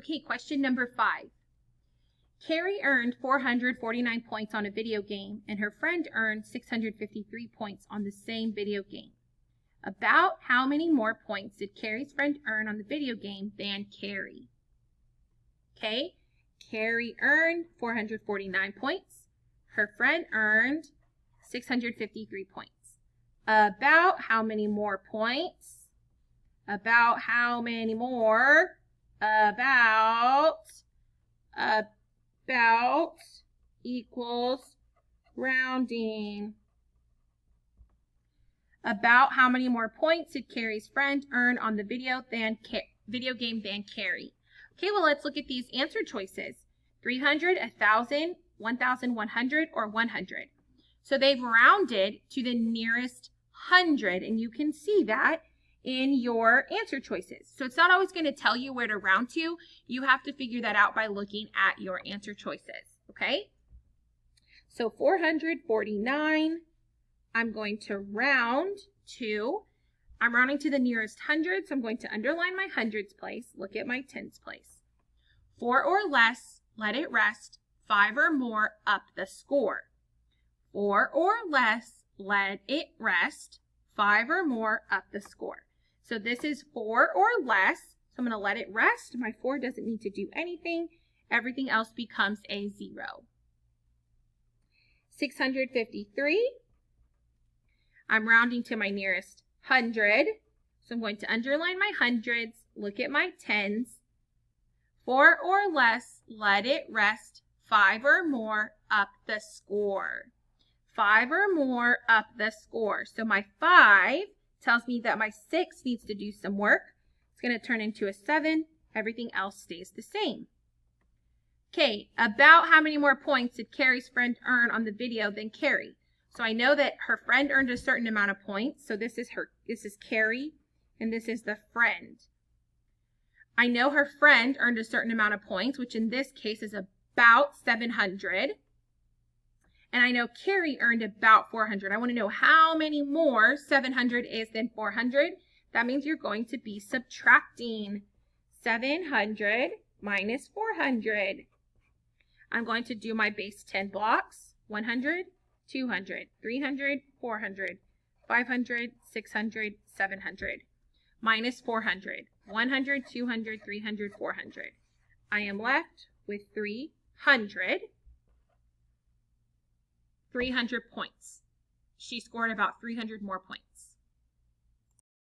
Okay, question number 5. Carrie earned 449 points on a video game, and her friend earned 653 points on the same video game. About how many more points did Carrie's friend earn on the video game than Carrie? Okay, Carrie earned 449 points. Her friend earned 653 points. About how many more points? About how many more? About equals rounding. About how many more points did Carrie's friend earn on the video game than Carrie? Okay, well, let's look at these answer choices. 300, 1,000, 1,100, or 100. So they've rounded to the nearest 100, and you can see that in your answer choices. So it's not always going to tell you where to round to. You have to figure that out by looking at your answer choices, okay? So 449, I'm going to round to, I'm rounding to the nearest 100, so I'm going to underline my hundreds place, look at my tens place. 4 or less, let it rest. 5 or more, up the score. 4 or less, let it rest. 5 or more, up the score. So this is 4 or less, so I'm going to let it rest. My 4 doesn't need to do anything. Everything else becomes a 0. 653, I'm rounding to my nearest 100, so I'm going to underline my hundreds, look at my tens. 4 or less, let it rest. 5 or more, up the score. 5 or more, up the score. So my 5 tells me that my 6 needs to do some work. It's going to turn into a 7. Everything else stays the same. Okay, about how many more points did Carrie's friend earn on the video than Carrie? So I know that her friend earned a certain amount of points. So this is Carrie, and this is the friend. I know her friend earned a certain amount of points, which in this case is about 700. And I know Carrie earned about 400. I want to know how many more 700 is than 400. That means you're going to be subtracting 700 minus 400. I'm going to do my base 10 blocks. 100, 200, 300, 400, 500, 600, 700. Minus 400. 100, 200, 300, 400. I am left with 300 points. She scored about 300 more points.